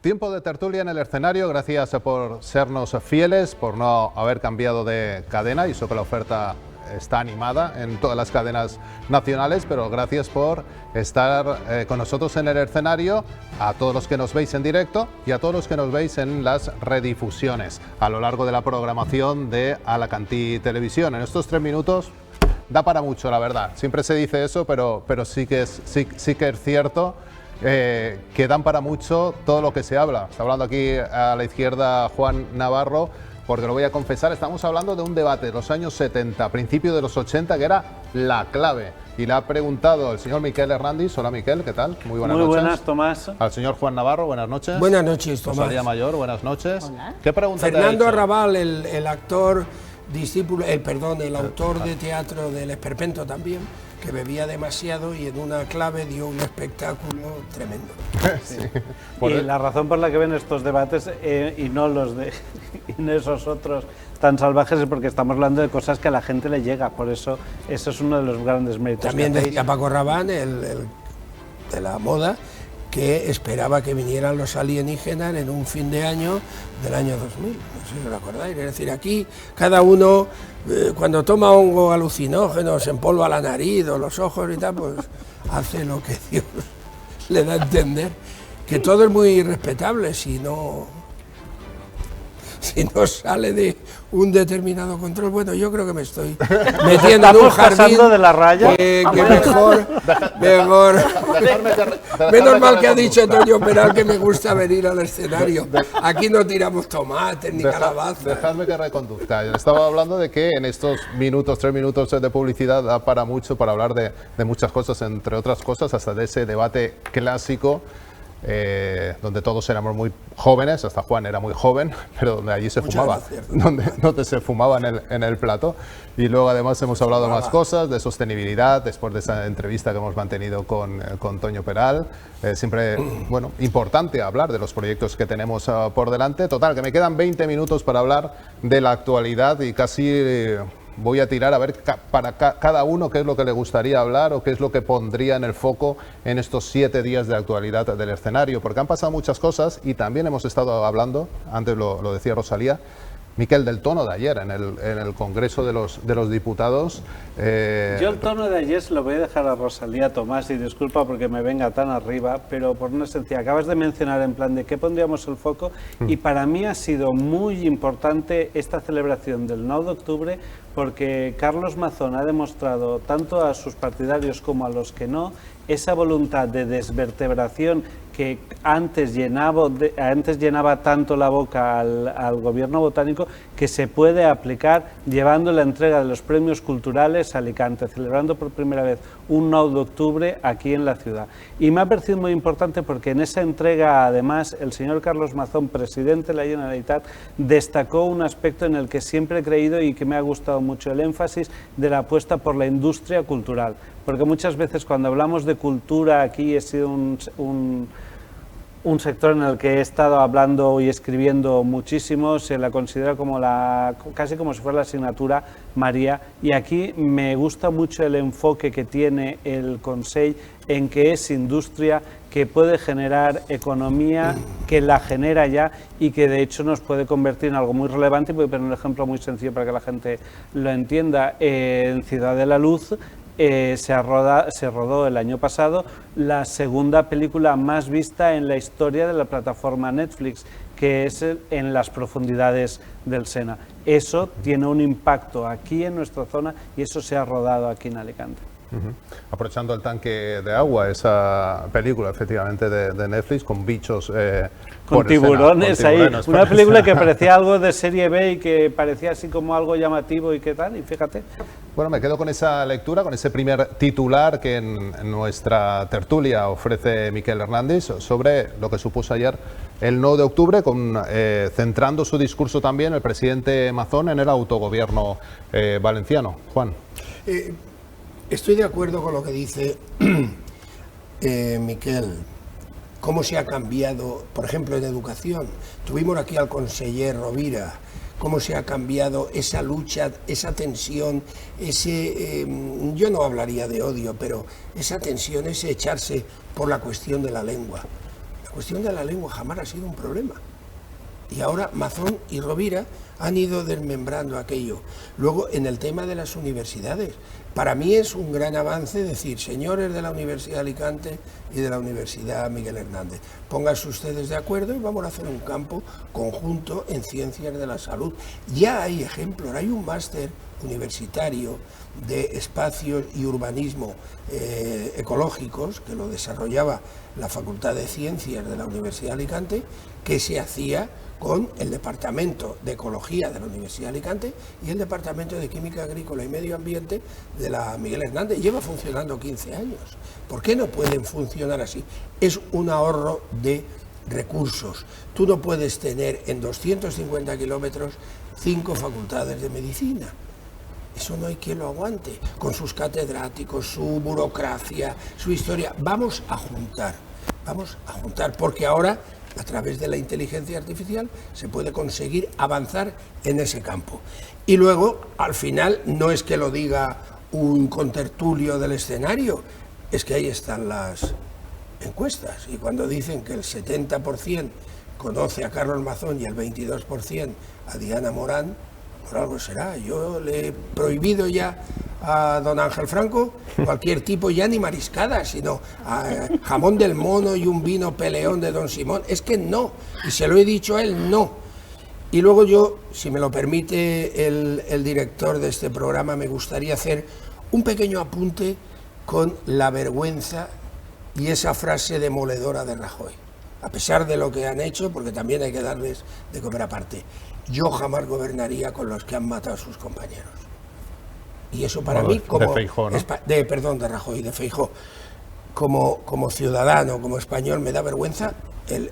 Tiempo de tertulia en el escenario, gracias por sernos fieles, por no haber cambiado de cadena, y eso que la oferta está animada en todas las cadenas nacionales, pero gracias por estar con nosotros en el escenario, a todos los que nos veis en directo y a todos los que nos veis en las redifusiones a lo largo de la programación de Alacantí Televisión. En estos 3 minutos da para mucho, la verdad. Siempre se dice eso, pero sí que es cierto. Que dan para mucho todo lo que se habla. Está hablando aquí a la izquierda Juan Navarro, porque lo voy a confesar, estamos hablando de un debate de los años 70, principio de los 80, que era la clave. Y le ha preguntado el señor Miquel Hernández. Hola Miquel, ¿qué tal? Muy buenas noches. Muy buenas, Tomás. Al señor Juan Navarro, buenas noches. Buenas noches, Tomás. Rosalía Mayor, buenas noches. Hola. ¿Qué pregunta Fernando te ha hecho? Arrabal, el actor, discípulo, el autor de teatro del Esperpento también, que bebía demasiado y en una clave dio un espectáculo tremendo. Sí. Y la razón por la que ven estos debates y no los de y no esos otros tan salvajes es porque estamos hablando de cosas que a la gente le llega, por eso es uno de los grandes méritos. También decía Paco Rabanne, el de la moda, que esperaba que vinieran los alienígenas en un fin de año del año 2000, no sé si os acordáis. Es decir, aquí cada uno, cuando toma hongo alucinógeno, se empolva la nariz o los ojos y tal, pues hace lo que Dios le da a entender, que todo es muy respetable si no sale de un determinado control. Bueno, yo creo que me estoy metiendo en un jardín pasando de la raya. que mejor. Menos mal que ha dicho Toño Peral que me gusta venir al escenario. Aquí no tiramos tomates ni calabazas. Dejadme que reconduzca. Estaba hablando de que en estos minutos, 3 minutos de publicidad, da para mucho, para hablar de muchas cosas, entre otras cosas, hasta de ese debate clásico. Donde todos éramos muy jóvenes, hasta Juan era muy joven, pero donde allí se fumaba, donde se fumaba en el plato. Y luego además hemos hablado de más cosas, de sostenibilidad, después de esa entrevista que hemos mantenido con Toño Peral. Siempre, bueno, importante hablar de los proyectos que tenemos por delante. Total, que me quedan 20 minutos para hablar de la actualidad y casi... voy a tirar a ver para cada uno qué es lo que le gustaría hablar o qué es lo que pondría en el foco en estos 7 días de actualidad del escenario, porque han pasado muchas cosas y también hemos estado hablando, antes lo decía Rosalía, Miquel, del tono de ayer en el Congreso de los Diputados. Yo el tono de ayer se lo voy a dejar a Rosalía, Tomás, y disculpa porque me venga tan arriba, pero por una esencia, acabas de mencionar en plan de qué pondríamos el foco, y para mí ha sido muy importante esta celebración del 9 de octubre, porque Carlos Mazón ha demostrado, tanto a sus partidarios como a los que no, esa voluntad de desvertebración que antes llenaba tanto la boca al gobierno botánico, que se puede aplicar llevando la entrega de los premios culturales a Alicante, celebrando por primera vez un 9 de octubre aquí en la ciudad. Y me ha parecido muy importante porque en esa entrega, además, el señor Carlos Mazón, presidente de la Generalitat, destacó un aspecto en el que siempre he creído y que me ha gustado mucho, el énfasis de la apuesta por la industria cultural. Porque muchas veces cuando hablamos de cultura, aquí he sido un sector en el que he estado hablando y escribiendo muchísimo, se la considera como casi como si fuera la asignatura María, y aquí me gusta mucho el enfoque que tiene el Consell en que es industria, que puede generar economía, que la genera ya y que de hecho nos puede convertir en algo muy relevante. Voy a poner un ejemplo muy sencillo para que la gente lo entienda. En Ciudad de la Luz se rodó el año pasado la segunda película más vista en la historia de la plataforma Netflix, que es En las profundidades del Sena. Eso tiene un impacto aquí en nuestra zona y eso se ha rodado aquí en Alicante. Aprovechando el tanque de agua, esa película efectivamente de Netflix con bichos con tiburones ahí, una película que parecía algo de serie B y que parecía así como algo llamativo y qué tal, y fíjate. Bueno, me quedo con esa lectura, con ese primer titular que en nuestra tertulia ofrece Miquel Hernández sobre lo que supuso ayer el 9 de octubre, centrando su discurso también el presidente Mazón en el autogobierno valenciano. Juan. Estoy de acuerdo con lo que dice Miquel. Cómo se ha cambiado, por ejemplo, en educación. Tuvimos aquí al conseller Rovira. Cómo se ha cambiado esa lucha, esa tensión, yo no hablaría de odio, pero esa tensión, ese echarse por la cuestión de la lengua. cuestión de la lengua jamás ha sido un problema. Y ahora Mazón y Rovira han ido desmembrando aquello. Luego, en el tema de las universidades, para mí es un gran avance decir, señores de la Universidad de Alicante y de la Universidad Miguel Hernández, pónganse ustedes de acuerdo y vamos a hacer un campo conjunto en ciencias de la salud. Ya hay ejemplos, hay un máster universitario de espacios y urbanismo ecológicos que lo desarrollaba la Facultad de Ciencias de la Universidad de Alicante, que se hacía con el Departamento de Ecología de la Universidad de Alicante y el Departamento de Química Agrícola y Medio Ambiente de la Miguel Hernández. Lleva funcionando 15 años. ¿Por qué no pueden funcionar así? Es un ahorro de recursos. Tú no puedes tener en 250 kilómetros 5 facultades de medicina. Eso no hay quien lo aguante, con sus catedráticos, su burocracia, su historia. Vamos a juntar, porque ahora, a través de la inteligencia artificial, se puede conseguir avanzar en ese campo. Y luego, al final, no es que lo diga un contertulio del escenario, es que ahí están las encuestas. Y cuando dicen que el 70% conoce a Carlos Mazón y el 22% a Diana Morán, por algo será. Yo le he prohibido ya a don Ángel Franco cualquier tipo, ya ni mariscada, sino jamón del mono y un vino peleón de don Simón. Es que no, y se lo he dicho a él, no. Y luego yo, si me lo permite el director de este programa, me gustaría hacer un pequeño apunte con la vergüenza y esa frase demoledora de Rajoy. A pesar de lo que han hecho, porque también hay que darles de comer aparte. Yo jamás gobernaría con los que han matado a sus compañeros. Y eso para mí, como... De Feijóo, ¿no? De Rajoy, de Feijóo. Como ciudadano, como español, me da vergüenza el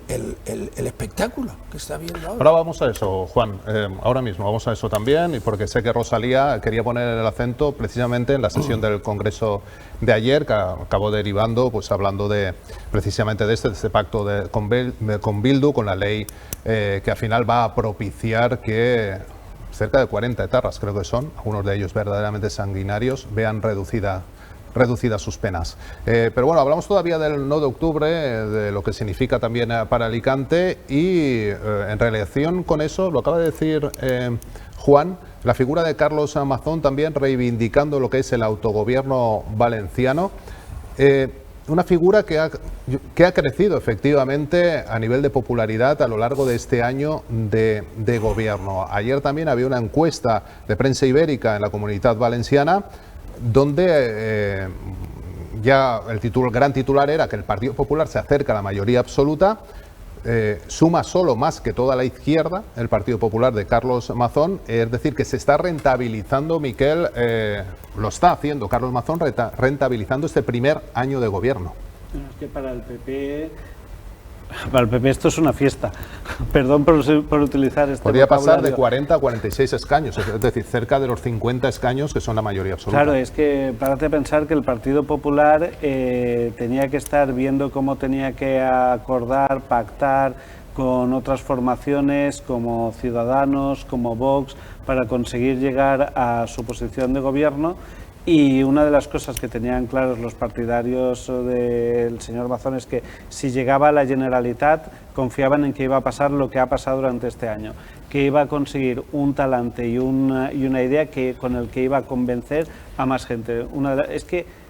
espectáculo que está viendo ahora. Ahora vamos a eso, Juan. Ahora mismo vamos a eso también, y porque sé que Rosalía quería poner el acento precisamente en la sesión del Congreso de ayer, que acabó derivando, pues hablando precisamente de este pacto con Bildu, con la ley que al final va a propiciar que cerca de 40 etarras, creo que son, algunos de ellos verdaderamente sanguinarios, vean reducidas sus penas. Pero bueno, hablamos todavía del 9 de octubre, de lo que significa también para Alicante, y en relación con eso, lo acaba de decir Juan, la figura de Carlos Mazón también reivindicando lo que es el autogobierno valenciano, una figura que ha crecido efectivamente a nivel de popularidad a lo largo de este año de gobierno. Ayer también había una encuesta de Prensa Ibérica en la Comunitat Valenciana, donde ya el gran titular era que el Partido Popular se acerca a la mayoría absoluta, suma solo más que toda la izquierda, el Partido Popular de Carlos Mazón, es decir, que se está rentabilizando, Miquel, lo está haciendo Carlos Mazón, rentabilizando este primer año de gobierno. Es que para el PP esto es una fiesta. Perdón por utilizar este Podría pasar de vocabulario. 40 a 46 escaños, es decir, cerca de los 50 escaños que son la mayoría absoluta. Claro, es que parece pensar que el Partido Popular tenía que estar viendo cómo tenía que acordar, pactar con otras formaciones como Ciudadanos, como Vox, para conseguir llegar a su posición de gobierno. Y una de las cosas que tenían claros los partidarios del señor Mazón es que si llegaba a la Generalitat confiaban en que iba a pasar lo que ha pasado durante este año, que iba a conseguir un talante y una idea con el que iba a convencer a más gente. Es que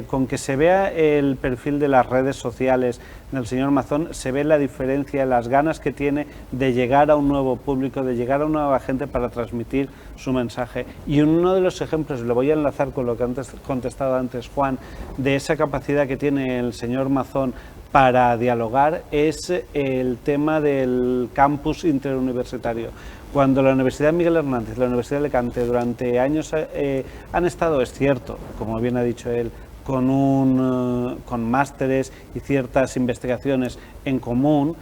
con que se vea el perfil de las redes sociales del señor Mazón, se ve la diferencia, las ganas que tiene de llegar a un nuevo público, de llegar a una nueva gente para transmitir su mensaje. Y uno de los ejemplos, lo voy a enlazar con lo que contestado antes Juan, de esa capacidad que tiene el señor Mazón para dialogar, es el tema del campus interuniversitario. Cuando la Universidad Miguel Hernández, la Universidad de Alicante, durante años han estado, es cierto, como bien ha dicho él, con másteres y ciertas investigaciones en común,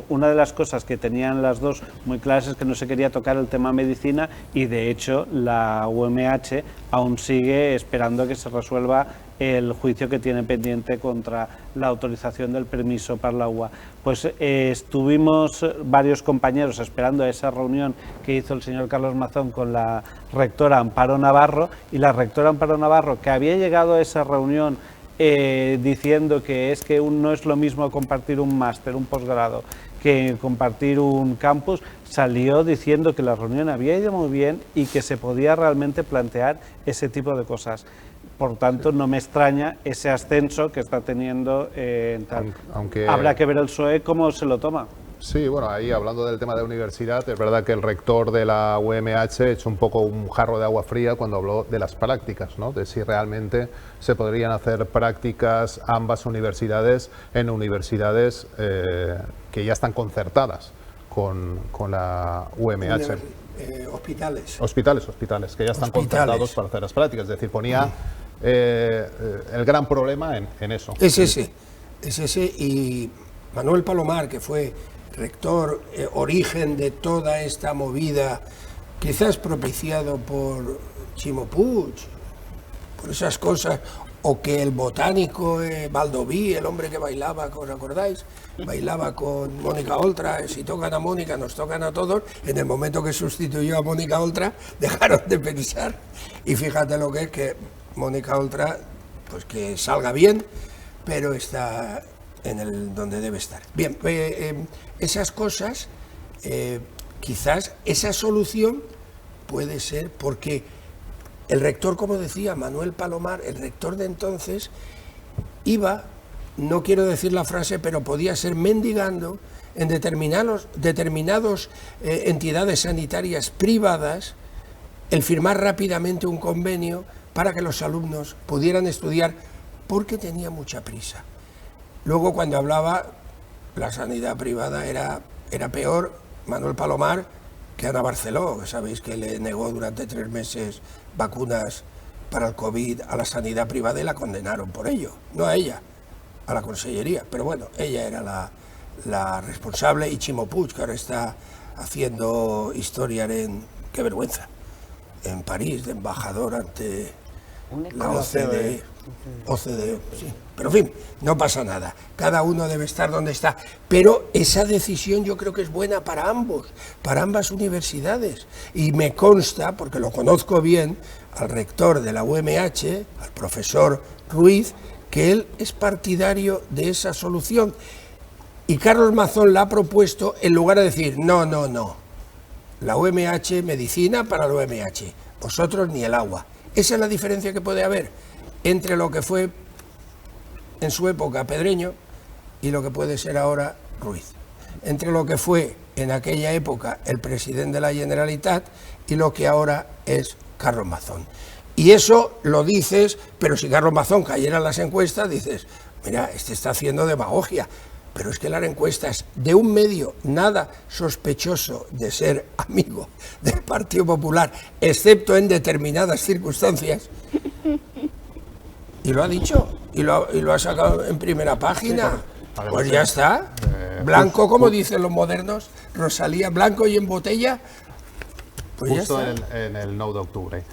una de las cosas que tenían las dos muy claras es que no se quería tocar el tema medicina, y de hecho la UMH aún sigue esperando que se resuelva el juicio que tiene pendiente contra la autorización del permiso para la UA. Pues estuvimos varios compañeros esperando a esa reunión que hizo el señor Carlos Mazón con la rectora Amparo Navarro, y la rectora Amparo Navarro, que había llegado a esa reunión diciendo que es que no es lo mismo compartir un máster, un posgrado, que compartir un campus, salió diciendo que la reunión había ido muy bien y que se podía realmente plantear ese tipo de cosas. Por tanto, no me extraña ese ascenso que está teniendo en tal. Aunque... Habrá que ver el PSOE cómo se lo toma. Sí, bueno, ahí hablando del tema de universidad, es verdad que el rector de la UMH echó un poco un jarro de agua fría cuando habló de las prácticas, ¿no? De si realmente se podrían hacer prácticas ambas universidades en universidades que ya están concertadas con la UMH. Hospitales, que ya están concertados para hacer las prácticas. Es decir, ponía el gran problema en eso. Es ese. Y Manuel Palomar, que fue rector, origen de toda esta movida, quizás propiciado por Chimo Puig, por esas cosas, o que el botánico Baldoví, el hombre que bailaba, ¿os acordáis? Bailaba con Mónica Oltra, si tocan a Mónica, nos tocan a todos. En el momento que sustituyó a Mónica Oltra, dejaron de pensar. Y fíjate lo que es que Mónica Oltra, pues que salga bien, pero está en el donde debe estar. Bien, esas cosas, quizás esa solución puede ser porque el rector, como decía Manuel Palomar, el rector de entonces, iba, no quiero decir la frase, pero podía ser mendigando en determinadas entidades sanitarias privadas el firmar rápidamente un convenio para que los alumnos pudieran estudiar porque tenía mucha prisa. Luego, cuando hablaba, la sanidad privada era peor, Manuel Palomar, que Ana Barceló, que sabéis que le negó durante 3 meses vacunas para el COVID a la sanidad privada y la condenaron por ello, no a ella, a la consellería, pero bueno, ella era la responsable, y Chimo Puig, que ahora está haciendo historia qué vergüenza, en París, de embajador ante la OCDE, sí. Pero en fin, no pasa nada, cada uno debe estar donde está, pero esa decisión yo creo que es buena para ambos, para ambas universidades, y me consta, porque lo conozco bien, al rector de la UMH, al profesor Ruiz, que él es partidario de esa solución, y Carlos Mazón la ha propuesto en lugar de decir, no, la UMH, medicina para la UMH, vosotros ni el agua. Esa es la diferencia que puede haber entre lo que fue en su época Pedreño y lo que puede ser ahora Ruiz. Entre lo que fue en aquella época el presidente de la Generalitat y lo que ahora es Carlos Mazón. Y eso lo dices, pero si Carlos Mazón cayera en las encuestas, dices, mira, este está haciendo demagogia. Pero es que las encuestas de un medio nada sospechoso de ser amigo del Partido Popular, excepto en determinadas circunstancias, y lo ha dicho, y lo ha sacado en primera página, sí, pues ya está, blanco, como dicen los modernos, Rosalía, blanco y en botella, pues justo ya está. en el 9 de octubre.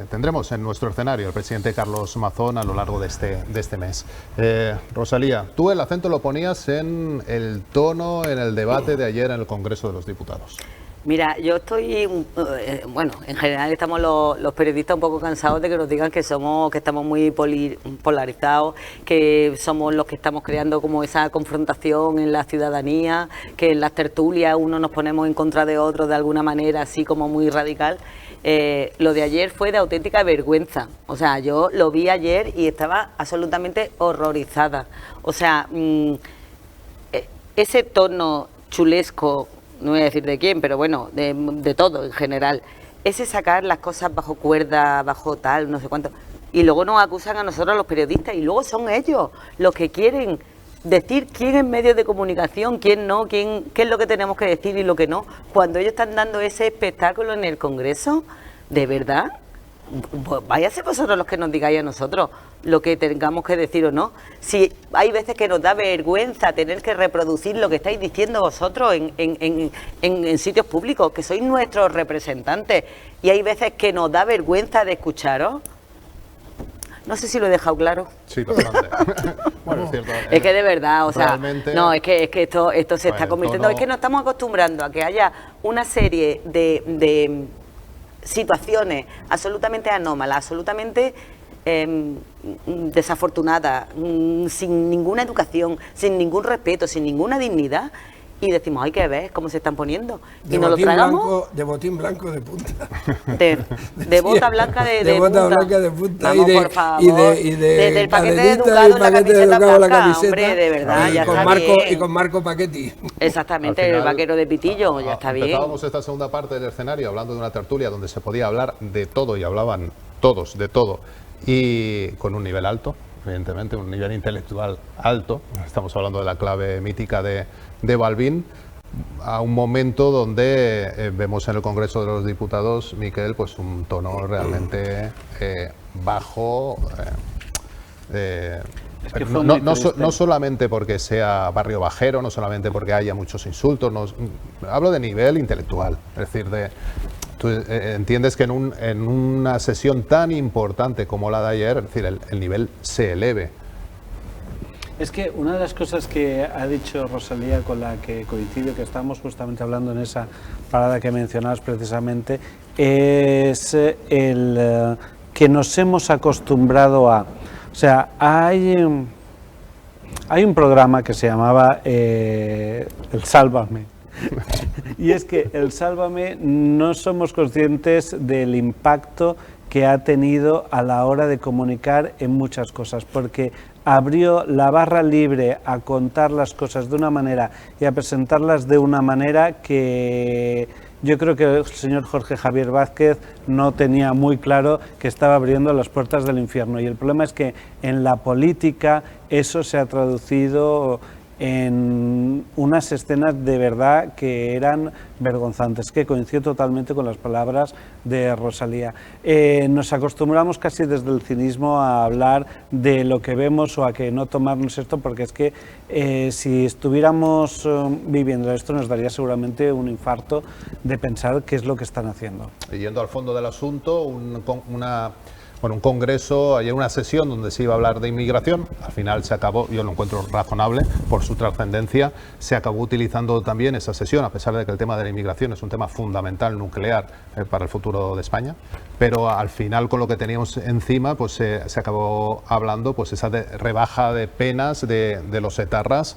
Tendremos en nuestro escenario al presidente Carlos Mazón a lo largo de este mes. Rosalía, tú el acento lo ponías en el tono, en el debate de ayer en el Congreso de los Diputados. Mira, yo estoy, bueno, en general estamos los periodistas un poco cansados de que nos digan que estamos muy polarizados, que somos los que estamos creando como esa confrontación en la ciudadanía, que en las tertulias uno nos ponemos en contra de otro de alguna manera así como muy radical. Lo de ayer fue de auténtica vergüenza, o sea, yo lo vi ayer y estaba absolutamente horrorizada, o sea, ese tono chulesco, no voy a decir de quién, pero bueno, de todo en general, ese sacar las cosas bajo cuerda, bajo tal, no sé cuánto, y luego nos acusan a nosotros los periodistas, y luego son ellos los que quieren decir quién es medio de comunicación, quién no, qué es lo que tenemos que decir y lo que no, cuando ellos están dando ese espectáculo en el Congreso, de verdad, váyase vosotros los que nos digáis a nosotros lo que tengamos que decir o no. Si hay veces que nos da vergüenza tener que reproducir lo que estáis diciendo vosotros en sitios públicos, que sois nuestros representantes, y hay veces que nos da vergüenza de escucharos. No sé si lo he dejado claro. Sí, bastante. Bueno, es cierto. Es que de verdad, o sea, realmente, no, es que esto se está convirtiendo, es que nos estamos acostumbrando a que haya una serie de situaciones absolutamente anómalas, absolutamente desafortunada, sin ninguna educación, sin ningún respeto, sin ninguna dignidad, y decimos, hay que ver cómo se están poniendo. Y nos lo tragamos. De botín blanco de punta. De bota blanca de bota punta. blanca de punta. Vamos, por favor. Desde el paquete de Educado la camiseta blanca, hombre, de verdad, ya está bien. Y con Marco Paquetti. Exactamente, Al final, el vaquero de Pitillo, ya está bien. Empezábamos esta segunda parte del escenario hablando de una tertulia donde se podía hablar de todo y hablaban todos de todo, y con un nivel alto, evidentemente, un nivel intelectual alto. Estamos hablando de la clave mítica de Balbín, a un momento donde vemos en el Congreso de los Diputados, Miquel, pues un tono realmente bajo. Es que fue no solamente porque sea barrio bajero, no solamente porque haya muchos insultos, hablo de nivel intelectual, es decir, tú entiendes que en una sesión tan importante como la de ayer, es decir, el nivel se eleve. Es que una de las cosas que ha dicho Rosalía, con la que coincido, que estamos justamente hablando en esa parada que mencionabas precisamente, es el que nos hemos acostumbrado a... O sea, hay un programa que se llamaba El Sálvame. Y es que el Sálvame no somos conscientes del impacto que ha tenido a la hora de comunicar en muchas cosas, porque abrió la barra libre a contar las cosas de una manera y a presentarlas de una manera que yo creo que el señor Jorge Javier Vázquez no tenía muy claro que estaba abriendo las puertas del infierno. Y el problema es que en la política eso se ha traducido en unas escenas de verdad que eran vergonzantes, que coincido totalmente con las palabras de Rosalía. Nos acostumbramos casi desde el cinismo a hablar de lo que vemos o a que no tomarnos esto, porque es que si estuviéramos viviendo esto nos daría seguramente un infarto de pensar qué es lo que están haciendo. Yendo al fondo del asunto, un congreso, ayer una sesión donde se iba a hablar de inmigración, al final se acabó, yo lo encuentro razonable por su trascendencia, se acabó utilizando también esa sesión, a pesar de que el tema de la inmigración es un tema fundamental, nuclear, para el futuro de España, pero al final con lo que teníamos encima, pues se acabó hablando, pues esa rebaja de penas de los etarras.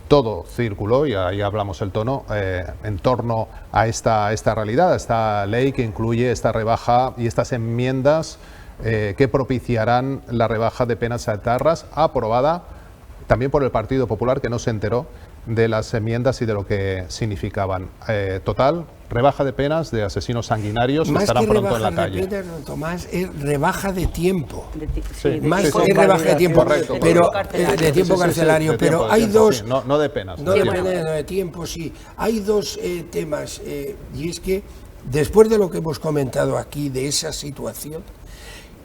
Todo circuló, y ahí hablamos el tono, en torno a esta realidad, a esta ley que incluye esta rebaja y estas enmiendas que propiciarán la rebaja de penas a etarras, aprobada también por el Partido Popular, que no se enteró de las enmiendas y de lo que significaban. Total, rebaja de penas de asesinos sanguinarios que estarán pronto en la calle. Más que rebaja de penas, Tomás, es rebaja de tiempo. Más que rebaja de tiempo, correcto, pero correcto. de tiempo carcelario. de Pero tiempo, hay tiempo, dos... sí, no de penas. No de penas, no de tiempo, sí. Hay dos temas, y es que después de lo que hemos comentado aquí, de esa situación,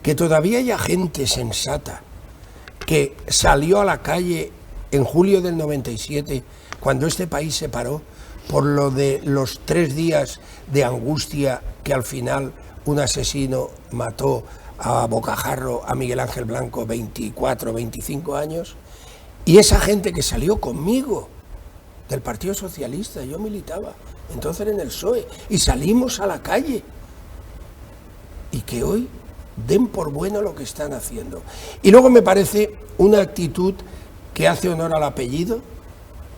que todavía haya gente sensata que salió a la calle en julio del 97, cuando este país se paró, por lo de los 3 días de angustia que al final un asesino mató a bocajarro a Miguel Ángel Blanco, 24, 25 años, y esa gente que salió conmigo del Partido Socialista, yo militaba entonces en el PSOE, y salimos a la calle, y que hoy den por bueno lo que están haciendo. Y luego me parece una actitud que hace honor al apellido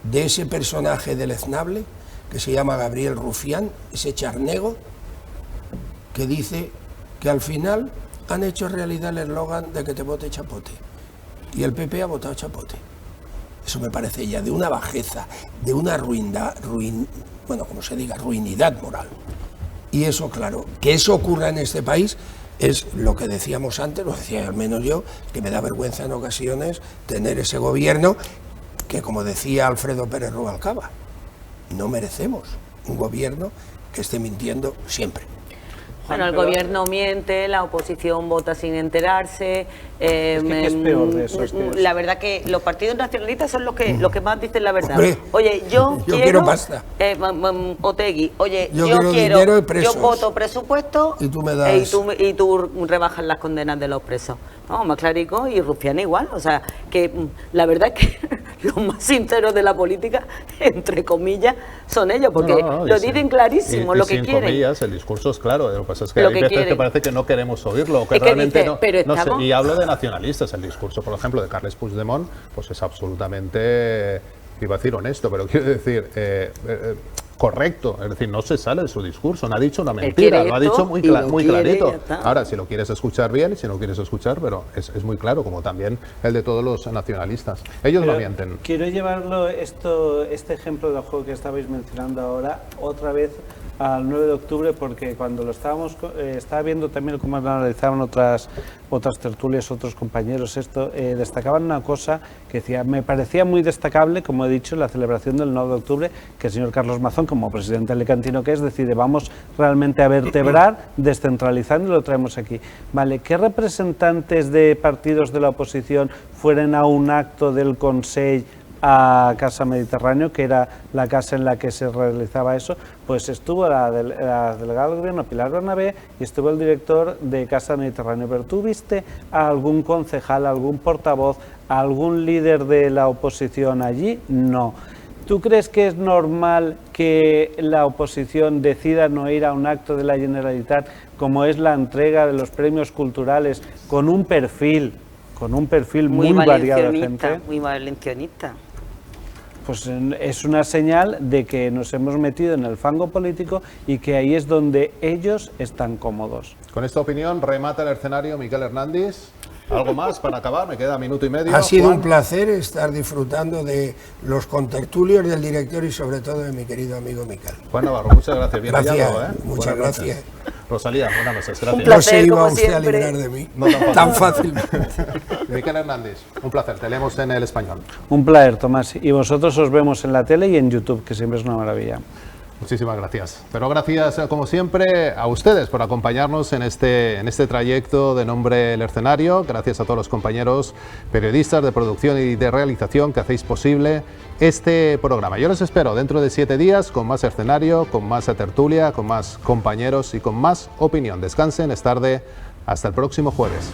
de ese personaje deleznable que se llama Gabriel Rufián, ese charnego, que dice que al final han hecho realidad el eslogan de que te vote Chapote, y el PP ha votado Chapote. Eso me parece ya de una bajeza, de una ruindad moral. Y eso, claro, que eso ocurra en este país es lo que decíamos antes, lo decía al menos yo, que me da vergüenza en ocasiones tener ese gobierno que, como decía Alfredo Pérez Rubalcaba, no merecemos un gobierno que esté mintiendo siempre. Bueno, el gobierno miente, la oposición vota sin enterarse. Es es peor de eso. La verdad que los partidos nacionalistas son los que más dicen la verdad. Hombre, oye, yo quiero pasta. Otegui, oye, yo quiero dinero y presos. yo voto presupuesto y tú me das... y tú rebajas las condenas de los presos. No, más clarico, y Rufián igual. O sea, que la verdad es que los más sinceros de la política, entre comillas, son ellos, porque lo dicen clarísimo, lo que sin quieren. Comillas, el discurso es claro, lo que pasa es que Lo hay que veces quieren. que parece que no queremos oírlo, o que Es que realmente dice, pero no sé. estamos- Y hablo de nacionalistas, el discurso, por ejemplo, de Carles Puigdemont, pues es absolutamente, iba a decir honesto, pero quiero decir, correcto, es decir, no se sale de su discurso, no ha dicho una mentira, quiere lo ha esto dicho muy, y lo muy quiere, clarito. ya está. Ahora, si lo quieres escuchar bien y si no quieres escuchar, pero es muy claro, como también el de todos los nacionalistas. Ellos no Pero mienten. Quiero llevarlo este ejemplo del juego que estabais mencionando ahora otra vez al 9 de octubre, porque cuando lo estaba viendo también cómo lo analizaban otras tertulias, otros compañeros, destacaban una cosa que decía, me parecía muy destacable, como he dicho, la celebración del 9 de octubre, que el señor Carlos Mazón, como presidente alicantino que es, decide, vamos realmente a vertebrar, descentralizando y lo traemos aquí. Vale, ¿qué representantes de partidos de la oposición fueron a un acto del Consell a Casa Mediterráneo, que era la casa en la que se realizaba eso? Pues estuvo la delegada del gobierno Pilar Bernabé y estuvo el director de Casa Mediterráneo. Pero ¿tú viste a algún concejal, algún portavoz, algún líder de la oposición allí? No. ¿Tú crees que es normal que la oposición decida no ir a un acto de la Generalitat, como es la entrega de los premios culturales, con un perfil muy variado de gente? Muy valencianista. Pues es una señal de que nos hemos metido en el fango político y que ahí es donde ellos están cómodos. Con esta opinión remata el escenario Miquel Hernández. ¿Algo más para acabar? Me queda minuto y medio. Ha sido Juan. un placer estar disfrutando de los contertulios del director y sobre todo de mi querido amigo Miquel. Juan Navarro, muchas gracias. Bien Gracias, hallado, ¿eh? muchas Buenas noches. gracias. Rosalía, buenas noches. Un Gracias. No placer, se iba como usted siempre. a librar de mí No tan tan fácilmente. Miquel Hernández, un placer. Te leemos en El Español. Un placer, Tomás. Y vosotros os vemos en la tele y en YouTube, que siempre es una maravilla. Muchísimas gracias. Pero gracias, como siempre, a ustedes por acompañarnos en este trayecto de Nombre el Escenario. Gracias a todos los compañeros periodistas de producción y de realización que hacéis posible este programa. Yo les espero dentro de 7 días con más escenario, con más tertulia, con más compañeros y con más opinión. Descansen, es tarde. Hasta el próximo jueves.